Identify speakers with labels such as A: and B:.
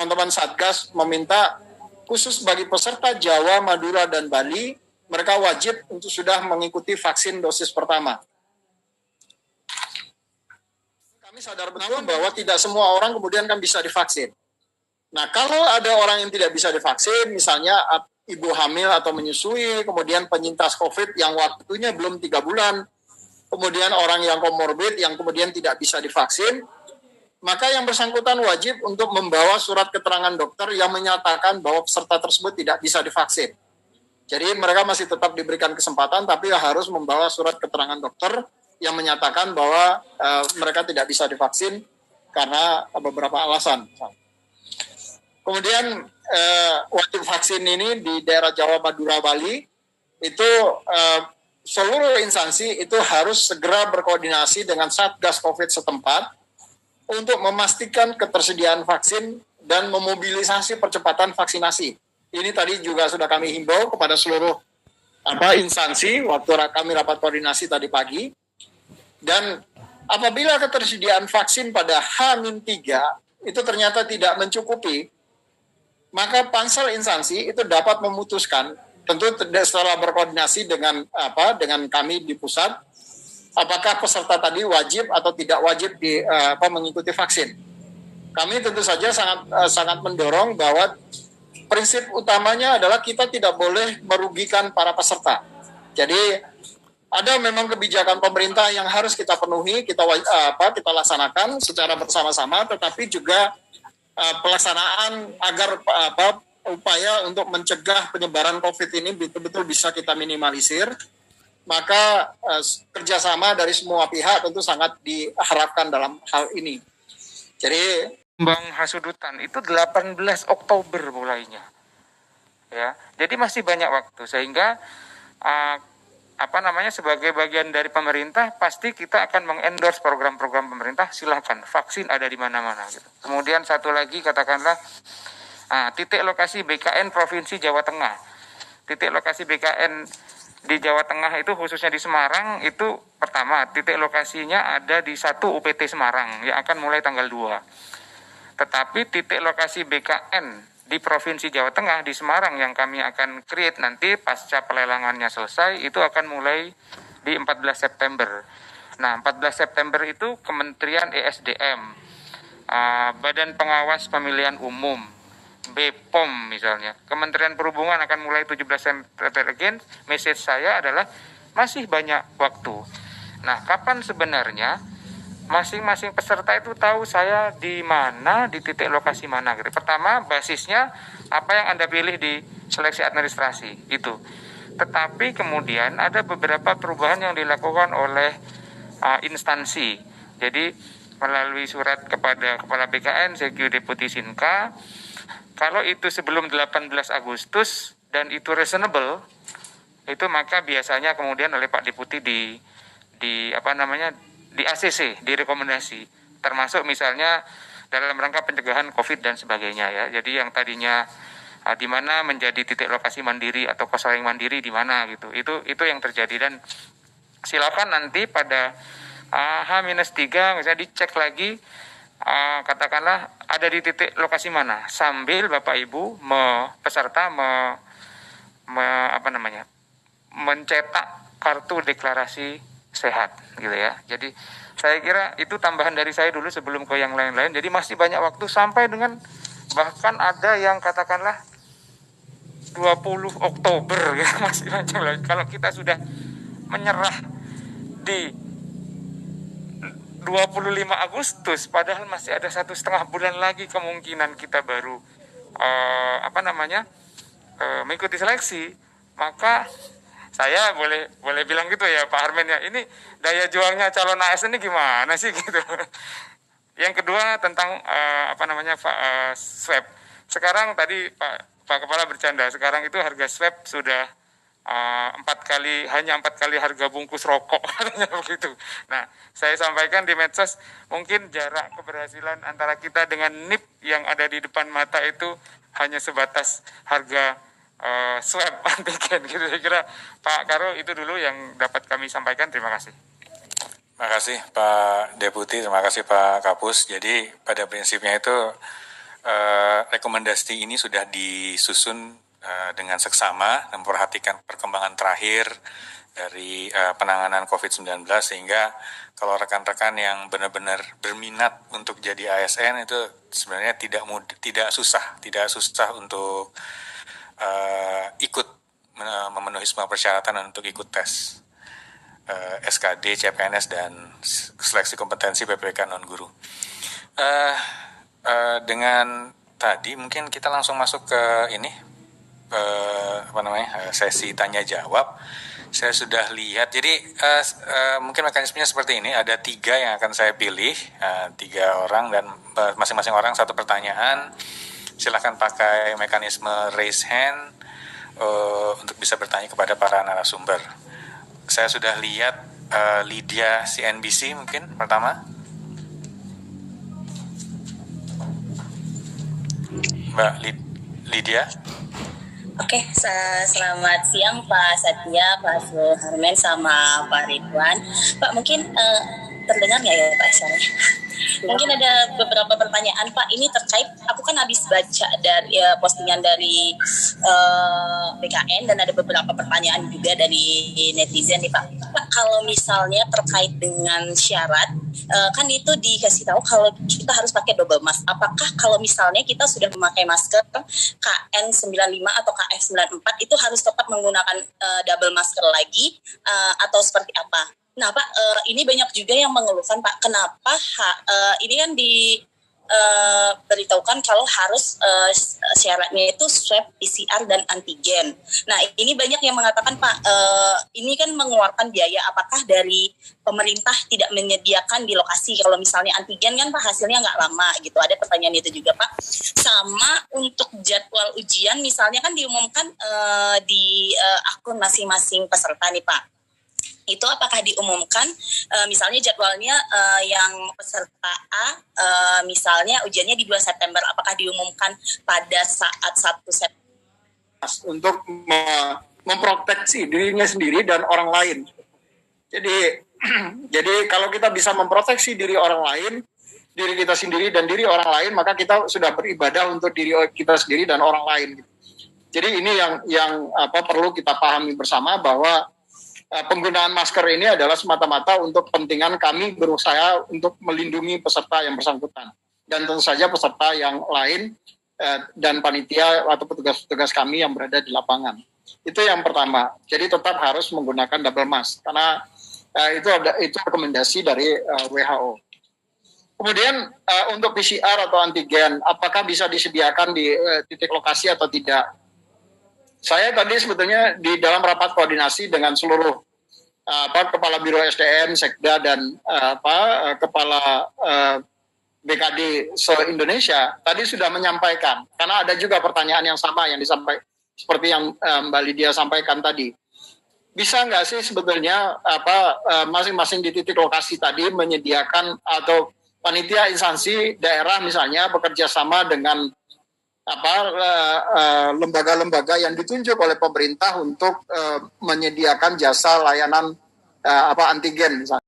A: teman-teman Satgas meminta khusus bagi peserta Jawa, Madura, dan Bali, mereka wajib untuk sudah mengikuti vaksin dosis pertama. Kami sadar betul bahwa tidak semua orang kemudian kan bisa divaksin. Nah, kalau ada orang yang tidak bisa divaksin, misalnya ibu hamil atau menyusui, kemudian penyintas COVID yang waktunya belum 3 bulan, kemudian orang yang komorbid yang kemudian tidak bisa divaksin, maka yang bersangkutan wajib untuk membawa surat keterangan dokter yang menyatakan bahwa peserta tersebut tidak bisa divaksin. Jadi mereka masih tetap diberikan kesempatan, tapi harus membawa surat keterangan dokter yang menyatakan bahwa mereka tidak bisa divaksin karena beberapa alasan. Kemudian wajib vaksin ini di daerah Jawa, Madura, Bali, itu seluruh instansi itu harus segera berkoordinasi dengan Satgas COVID setempat untuk memastikan ketersediaan vaksin dan memobilisasi percepatan vaksinasi. Ini tadi juga sudah kami himbau kepada seluruh instansi waktu kami rapat koordinasi tadi pagi. Dan apabila ketersediaan vaksin pada H-3 itu ternyata tidak mencukupi, maka pansel instansi itu dapat memutuskan, tentu setelah berkoordinasi dengan kami di pusat, apakah peserta tadi wajib atau tidak wajib mengikuti vaksin. Kami tentu saja sangat mendorong bahwa prinsip utamanya adalah kita tidak boleh merugikan para peserta. Jadi ada memang kebijakan pemerintah yang harus kita penuhi, kita laksanakan secara bersama-sama, tetapi juga pelaksanaan agar upaya untuk mencegah penyebaran COVID ini betul-betul bisa kita minimalisir. Maka kerjasama dari semua pihak tentu sangat diharapkan dalam hal ini. Jadi
B: Bang Hasudutan itu 18 Oktober mulainya, ya. Jadi masih banyak waktu sehingga sebagai bagian dari pemerintah pasti kita akan mengendorse program-program pemerintah. Silakan, vaksin ada di mana-mana. Gitu. Kemudian satu lagi katakanlah titik lokasi BKN Provinsi Jawa Tengah. Titik lokasi BKN di Jawa Tengah itu khususnya di Semarang itu pertama titik lokasinya ada di 1 UPT Semarang yang akan mulai tanggal 2. Tetapi titik lokasi BKN di Provinsi Jawa Tengah di Semarang yang kami akan create nanti pasca pelelangannya selesai itu akan mulai di 14 September. Nah, 14 September itu Kementerian ESDM, Badan Pengawas Pemilihan Umum, BPOM misalnya, Kementerian Perhubungan akan mulai 17 September again. Message saya adalah masih banyak waktu. Nah, kapan sebenarnya masing-masing peserta itu tahu saya di mana, di titik lokasi mana gitu. Pertama, basisnya apa yang Anda pilih di seleksi administrasi itu. Tetapi kemudian ada beberapa perubahan yang dilakukan oleh instansi. Jadi melalui surat kepada Kepala BKN, CQ Deputi Sinka, kalau itu sebelum 18 Agustus dan itu reasonable, itu maka biasanya kemudian oleh Pak Deputi di ACC, direkomendasi, termasuk misalnya dalam rangka pencegahan COVID dan sebagainya ya. Jadi yang tadinya di mana menjadi titik lokasi mandiri atau konseling mandiri di mana gitu. Itu yang terjadi dan silakan nanti pada H-3 misalnya dicek lagi katakanlah ada di titik lokasi mana sambil Bapak Ibu peserta mencetak kartu deklarasi sehat gitu ya. Jadi saya kira itu tambahan dari saya dulu sebelum ke yang lain-lain. Jadi masih banyak waktu sampai dengan bahkan ada yang katakanlah 20 Oktober ya, masih panjang lagi. Kalau kita sudah menyerah di 25 Agustus padahal masih ada 1,5 bulan lagi kemungkinan kita baru mengikuti seleksi, maka saya boleh bilang gitu ya Pak Armen ya, ini daya juangnya calon ASN ini gimana sih gitu. Yang kedua tentang swab. Sekarang tadi Pak Kepala bercanda, sekarang itu harga swab sudah 4 kali harga bungkus rokok begitu. Nah, saya sampaikan di medsos mungkin jarak keberhasilan antara kita dengan NIP yang ada di depan mata itu hanya sebatas harga swab antigen gitu. Saya kira Pak Karo itu dulu yang dapat kami sampaikan. Terima kasih.
C: Terima kasih Pak Deputi, terima kasih Pak Kapus. Jadi pada prinsipnya itu rekomendasi ini sudah disusun dengan seksama, memperhatikan perkembangan terakhir dari penanganan COVID-19, sehingga kalau rekan-rekan yang benar-benar berminat untuk jadi ASN itu sebenarnya tidak susah untuk ikut memenuhi semua persyaratan untuk ikut tes SKD, CPNS, dan seleksi kompetensi PPK non-guru. Dengan tadi mungkin kita langsung masuk ke ini, sesi tanya jawab. Saya sudah lihat, jadi mungkin mekanismenya seperti ini, ada 3 yang akan saya pilih, 3 orang, dan masing-masing orang 1 pertanyaan. Silakan pakai mekanisme raise hand untuk bisa bertanya kepada para narasumber. Saya sudah lihat Lydia CNBC mungkin pertama. Mbak Lydia.
D: Oke, selamat siang Pak Satya, Pak Suharmen, sama Pak Ridwan. Pak, mungkin terdengar nggak ya Pak suaranya? Mungkin ada beberapa pertanyaan Pak. Ini terkait, aku kan habis baca dari postingan dari BKN, dan ada beberapa pertanyaan juga dari netizen nih Pak. Pak, kalau misalnya terkait dengan syarat, kan itu dikasih tahu kalau kita harus pakai double mask. Apakah kalau misalnya kita sudah memakai masker KN95 atau KF94 itu harus tetap menggunakan double masker lagi, atau seperti apa? Nah Pak, ini banyak juga yang mengeluhkan Pak, kenapa ini kan beritahukan kalau harus syaratnya itu swab PCR dan antigen. Nah ini banyak yang mengatakan Pak, ini kan mengeluarkan biaya, apakah dari pemerintah tidak menyediakan di lokasi? Kalau misalnya antigen kan Pak hasilnya nggak lama gitu, ada pertanyaan itu juga Pak. Sama untuk jadwal ujian misalnya kan diumumkan di akun masing-masing peserta nih Pak. Itu apakah diumumkan misalnya jadwalnya yang peserta A misalnya ujiannya di 2 September, apakah diumumkan pada saat 1 September?
A: Untuk memproteksi dirinya sendiri dan orang lain. Jadi kalau kita bisa memproteksi diri orang lain, diri kita sendiri dan diri orang lain, maka kita sudah beribadah untuk diri kita sendiri dan orang lain. Jadi ini yang perlu kita pahami bersama, bahwa penggunaan masker ini adalah semata-mata untuk kepentingan kami berusaha untuk melindungi peserta yang bersangkutan. Dan tentu saja peserta yang lain dan panitia atau petugas-petugas kami yang berada di lapangan. Itu yang pertama. Jadi tetap harus menggunakan double mask, karena itu rekomendasi dari WHO. Kemudian untuk PCR atau antigen, apakah bisa disediakan di titik lokasi atau tidak? Saya tadi sebetulnya di dalam rapat koordinasi dengan seluruh kepala Biro SDM, Sekda, dan kepala BKD se-Indonesia tadi sudah menyampaikan, karena ada juga pertanyaan yang sama yang disampaikan seperti yang Mbak Lydia sampaikan tadi. Bisa nggak sih sebetulnya masing-masing di titik lokasi tadi menyediakan, atau panitia instansi daerah misalnya bekerja sama dengan lembaga-lembaga yang ditunjuk oleh pemerintah untuk menyediakan jasa layanan antigen misalnya.